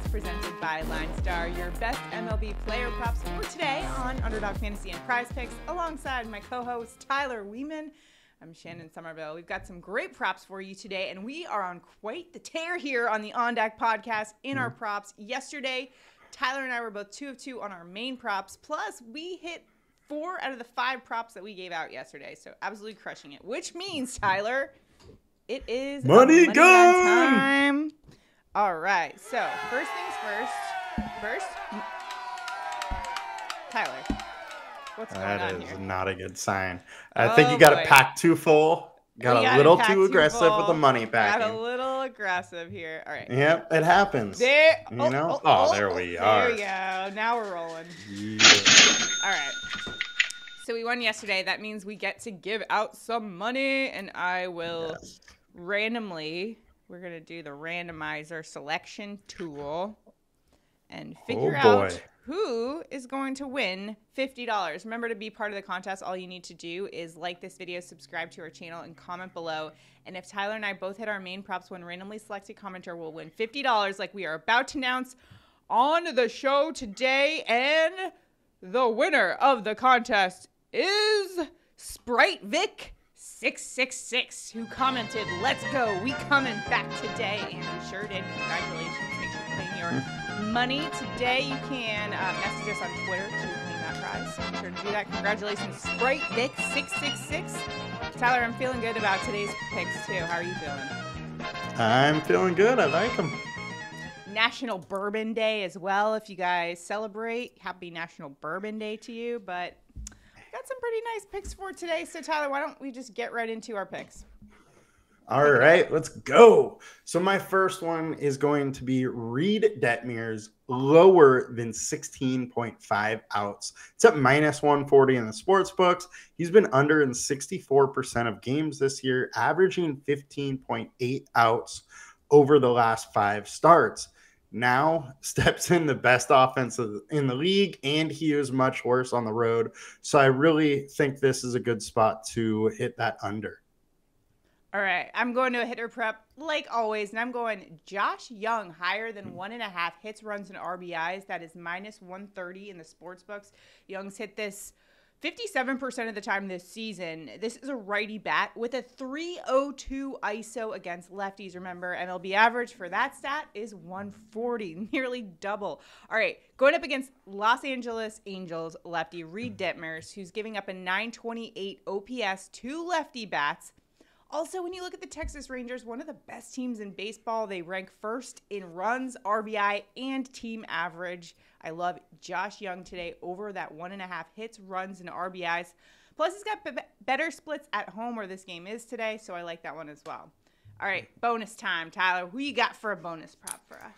podcast presented by LineStar, your best MLB player props for today on Underdog Fantasy and PrizePicks, alongside my co-host Tyler Wiemann. I'm Shannon Sommerville. We've got some great props for you today, and we are on quite the tear here on the On Deck podcast in our props. Yesterday, Tyler and I were both 2 of 2 on our main props, plus we hit 4 out of the 5 props that we gave out yesterday, so absolutely crushing it, which means, Tyler, it is money gun time. All right, so first things first, Tyler, what's going on here? That is not a good sign. I think you got it packed too full. Got a little too aggressive with the money packing. Got a little aggressive here. All right. Yep, it happens. There we are. There we go. Now we're rolling. Yeah. All right. So we won yesterday. That means we get to give out some money, and I will randomly, we're going to do the randomizer selection tool and figure out who is going to win $50. Remember, to be part of the contest, all you need to do is like this video, subscribe to our channel, and comment below. And if Tyler and I both hit our main props, one randomly selected commenter will win $50 like we are about to announce on the show today. And the winner of the contest is Sprite Vic 666, who commented, "Let's go, we coming back today," and we sure did. Congratulations. Make sure to claim your money today. You can message us on Twitter to claim that prize, so make sure to do that. Congratulations, Sprite Vic 666. Tyler, I'm feeling good about today's picks too. How are you feeling? I'm feeling good. I like them. National Bourbon Day as well. If you guys celebrate, happy National Bourbon Day to you. But got some pretty nice picks for today. So Tyler, why don't we just get right into our picks? All right, let's go. So my first one is going to be Reed Detmers lower than 16.5 outs. It's at minus 140 in the sports books. He's been under in 64% of games this year, averaging 15.8 outs over the last 5 starts. Now steps in the best offense in the league, and he is much worse on the road. So I really think this is a good spot to hit that under. All right, I'm going to a hitter prep like always, and I'm going Josh Young higher than 1.5 hits, runs, and RBIs. That is minus 130 in the sports books. Young's hit this 57% of the time this season. This is a righty bat with a 302 ISO against lefties. Remember, MLB average for that stat is 140, nearly double. All right, going up against Los Angeles Angels lefty Reed Detmers, who's giving up a 928 OPS to lefty bats. Also, when you look at the Texas Rangers, one of the best teams in baseball, they rank first in runs, RBI, and team average. I love Josh Young today over that 1.5 hits, runs, and RBIs. Plus, he's got better splits at home where this game is today, so I like that one as well. All right, bonus time. Tyler, who you got for a bonus prop for us?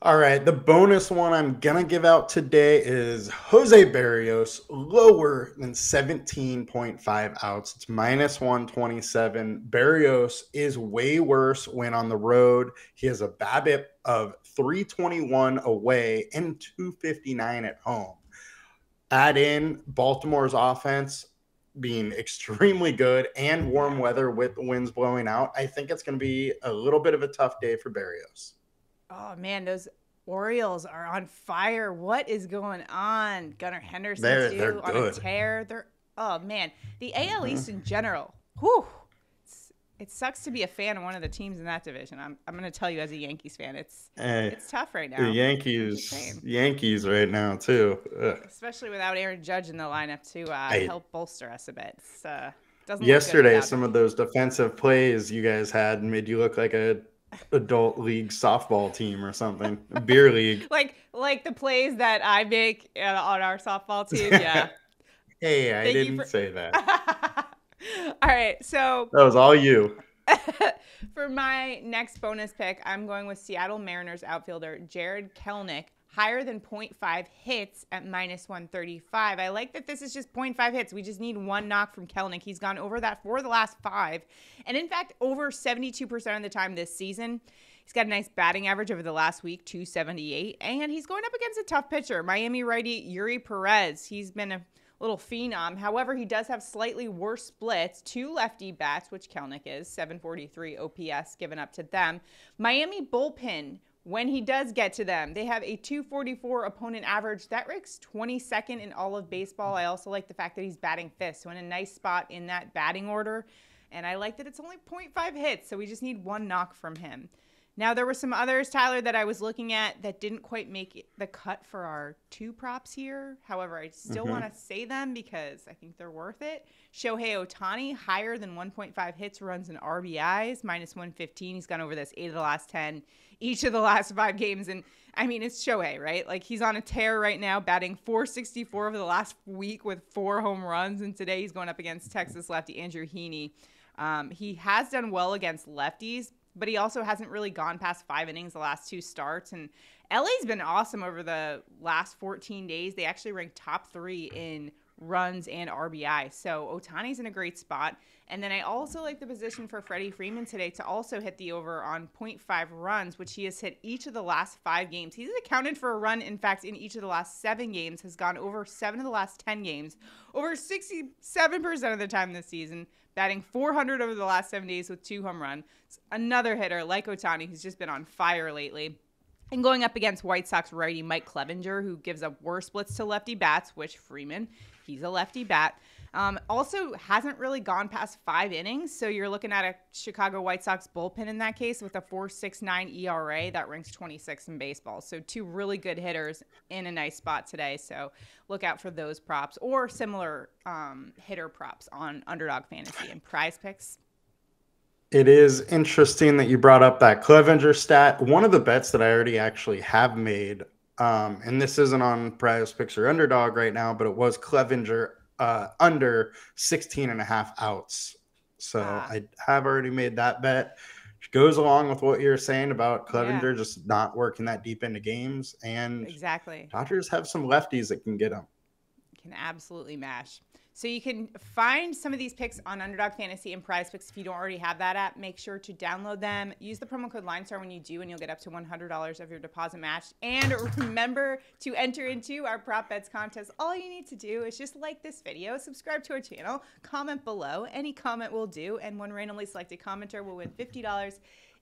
All right, the bonus one I'm going to give out today is Jose Berrios, lower than 17.5 outs. It's minus 127. Berrios is way worse when on the road. He has a BABIP of 321 away and 259 at home. Add in Baltimore's offense being extremely good and warm weather with the winds blowing out. I think it's going to be a little bit of a tough day for Berrios. Oh, man, those Orioles are on fire. What is going on? Gunnar Henderson's due on a tear. Oh, man. The AL East in general. Whew. It sucks to be a fan of one of the teams in that division. I'm going to tell you as a Yankees fan, it's tough right now. The Yankees right now, too. Ugh. Especially without Aaron Judge in the lineup to help bolster us a bit. Yesterday, some of those defensive plays you guys had made you look like a adult league softball team or something, a beer league. like the plays that I make on our softball team. Yeah. Hey, I didn't say that. All right, so that was all you. For my next bonus pick, I'm going with Seattle Mariners outfielder Jared Kelenic, higher than 0.5 hits at minus 135. I like that this is just 0.5 hits. We just need one knock from Kelenic. He's gone over that for the last 5. And in fact, over 72% of the time this season. He's got a nice batting average over the last week, 278. And he's going up against a tough pitcher, Miami righty Yuri Perez. He's been a little phenom. However, he does have slightly worse splits, 2 lefty bats, which Kelenic is, 743 OPS given up to them. Miami bullpen when he does get to them. They have a 244 opponent average. That ranks 22nd in all of baseball. I also like the fact that he's batting fifth, so in a nice spot in that batting order. And I like that it's only 0.5 hits, so we just need one knock from him. Now, there were some others, Tyler, that I was looking at that didn't quite make the cut for our two props here. However, I still want to say them because I think they're worth it. Shohei Ohtani, higher than 1.5 hits, runs, and RBIs, minus 115. He's gone over this 8 of the last 10, each of the last 5 games. And, I mean, it's Shohei, right? Like, he's on a tear right now, batting 464 over the last week with 4 home runs. And today he's going up against Texas lefty Andrew Heaney. He has done well against lefties, but he also hasn't really gone past 5 innings the last 2 starts. And LA's been awesome over the last 14 days. They actually ranked top 3 in runs and RBI. So Ohtani's in a great spot. And then I also like the position for Freddie Freeman today to also hit the over on 0.5 runs, which he has hit each of the last 5 games. He's accounted for a run, in fact, in each of the last 7 games, has gone over 7 of the last 10 games, over 67% of the time this season, batting 400 over the last 7 days with 2 home runs. Another hitter like Ohtani, who's just been on fire lately. And going up against White Sox righty Mike Clevinger, who gives up worse splits to lefty bats, which Freeman, he's a lefty bat. Also hasn't really gone past 5 innings. So you're looking at a Chicago White Sox bullpen in that case with a 4.69 ERA that ranks 26 in baseball. So 2 really good hitters in a nice spot today. So look out for those props or similar hitter props on Underdog Fantasy and PrizePicks. It is interesting that you brought up that Clevinger stat. One of the bets that I already actually have made, and this isn't on PrizePicks or Underdog right now, but it was Clevinger under 16.5 outs. So I have already made that bet, which goes along with what you're saying about Clevinger just not working that deep into games. And exactly, Dodgers have some lefties that can get them. Can absolutely mash. So you can find some of these picks on Underdog Fantasy and PrizePicks. If you don't already have that app, make sure to download them. Use the promo code LineStar when you do, and you'll get up to $100 of your deposit matched. And remember to enter into our Prop Bets contest. All you need to do is just like this video, subscribe to our channel, comment below. Any comment will do, and one randomly selected commenter will win $50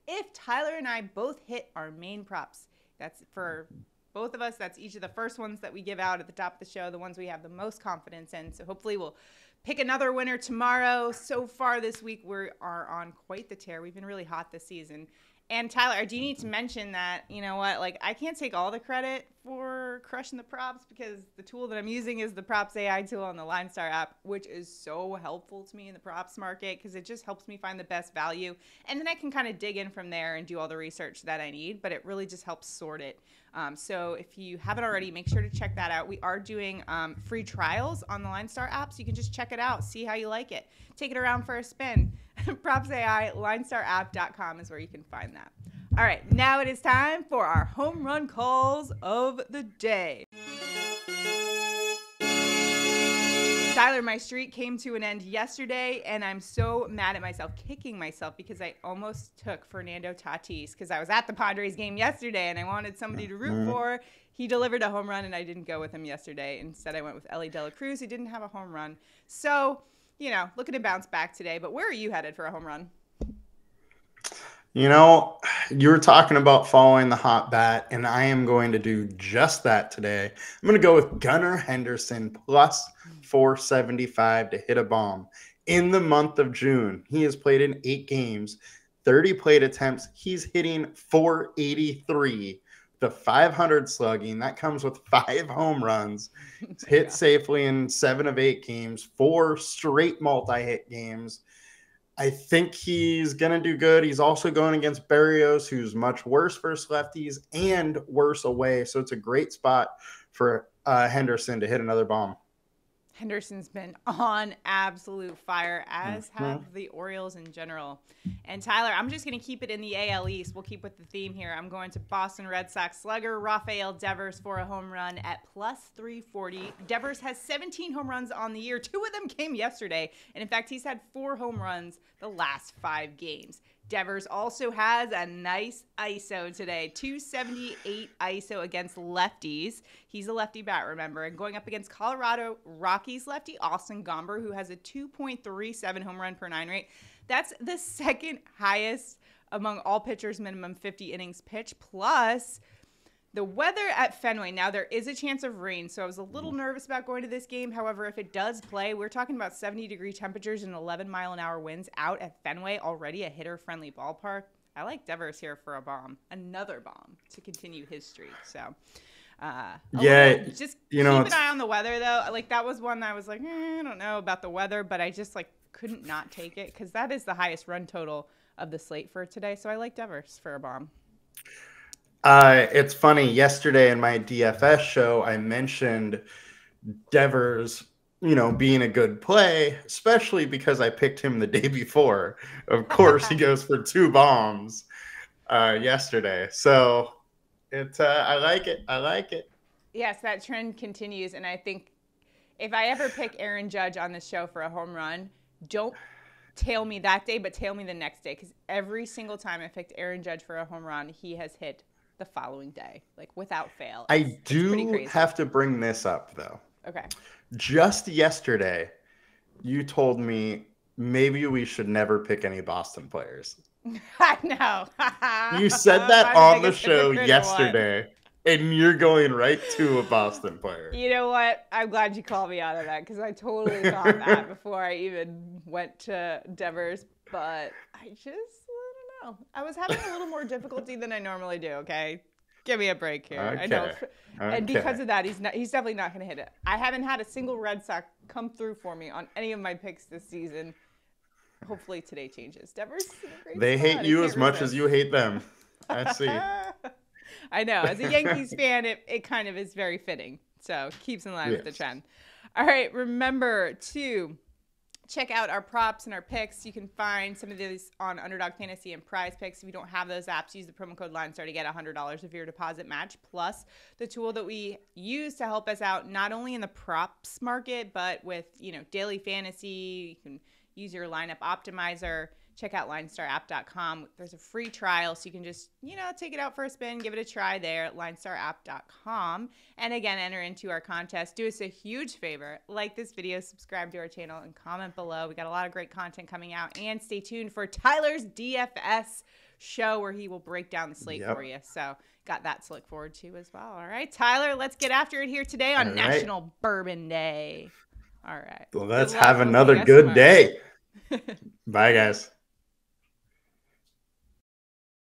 if Tyler and I both hit our main props. That's for both of us. That's each of the first ones that we give out at the top of the show, the ones we have the most confidence in. So hopefully we'll pick another winner tomorrow. So far this week, we are on quite the tear. We've been really hot this season. And Tyler, I do need to mention that, you know what, like I can't take all the credit for crushing the props because the tool that I'm using is the Props AI tool on the LineStar app, which is so helpful to me in the props market because it just helps me find the best value. And then I can kind of dig in from there and do all the research that I need, but it really just helps sort it. So if you haven't already, make sure to check that out. We are doing free trials on the LineStar app, so you can just check it out, see how you like it. Take it around for a spin. Props AI, LineStarApp.com is where you can find that. All right, now it is time for our home run calls of the day. Tyler, my streak came to an end yesterday, and I'm so mad at myself, kicking myself, because I almost took Fernando Tatis because I was at the Padres game yesterday, and I wanted somebody to root for. He delivered a home run, and I didn't go with him yesterday. Instead, I went with Ellie De La Cruz, who didn't have a home run. So, you know, looking to bounce back today. But where are you headed for a home run? You know, you were talking about following the hot bat, and I am going to do just that today. I'm going to go with Gunnar Henderson plus 475 to hit a bomb. In the month of June, he has played in 8 games, 30 plate attempts. He's hitting 483, the 500 slugging. That comes with 5 home runs. He's hit safely in 7 of 8 games, 4 straight multi-hit games. I think he's going to do good. He's also going against Berrios, who's much worse versus lefties and worse away. So it's a great spot for Henderson to hit another bomb. Henderson's been on absolute fire, as have the Orioles in general. And Tyler, I'm just going to keep it in the AL East. We'll keep with the theme here. I'm going to Boston Red Sox slugger Rafael Devers for a home run at plus 340. Devers has 17 home runs on the year. 2 of them came yesterday. And in fact, he's had 4 home runs the last 5 games. Devers also has a nice ISO today, 278 ISO against lefties. He's a lefty bat, remember, and going up against Colorado Rockies lefty Austin Gomber, who has a 2.37 home run per 9 rate. That's the second highest among all pitchers, minimum 50 innings pitched, plus the weather at Fenway. Now, there is a chance of rain, so I was a little nervous about going to this game. However, if it does play, we're talking about 70-degree temperatures and 11-mile-an-hour winds out at Fenway, already a hitter-friendly ballpark. I like Devers here for a bomb, another bomb to continue his streak. So, just keep an eye on the weather, though. Like, that was one that I was like, I don't know about the weather, but I just like couldn't not take it because that is the highest run total of the slate for today. So I like Devers for a bomb. It's funny. Yesterday in my DFS show, I mentioned Devers, being a good play, especially because I picked him the day before. Of course, he goes for 2 bombs yesterday. So I like it. I like it. Yes, that trend continues. And I think if I ever pick Aaron Judge on this show for a home run, don't tail me that day, but tail me the next day. Because every single time I picked Aaron Judge for a home run, he has hit the following day, like without fail. I do have to bring this up, though. Okay. Just yesterday, you told me maybe we should never pick any Boston players. I know. You said that on the show yesterday, and you're going right to a Boston player. You know what? I'm glad you called me out of that because I totally thought that before I even went to Devers, but I don't know. I was having a little more difficulty than I normally do, okay? Give me a break here. Okay. I know. And because of that, he's definitely not going to hit it. I haven't had a single Red Sox come through for me on any of my picks this season. Hopefully today changes. Devers is in a great They spot. hate you as much as you hate them. I see. I know. As a Yankees fan, it kind of is very fitting. So keeps in line with the trend. All right. Remember to check out our props and our picks. You can find some of these on Underdog Fantasy and PrizePicks. If you don't have those apps, use the promo code LineStar to get $100 of your deposit match, plus the tool that we use to help us out not only in the props market, but with daily fantasy. You can use your lineup optimizer. Check out LineStarApp.com. There's a free trial, so you can just, take it out for a spin, give it a try there at LineStarApp.com. And again, enter into our contest. Do us a huge favor. Like this video, subscribe to our channel, and comment below. We got a lot of great content coming out. And stay tuned for Tyler's DFS show where he will break down the slate for you. So got that to look forward to as well. All right, Tyler, let's get after it here today on National Bourbon Day. All right. Well, let's have another good day. Bye, guys.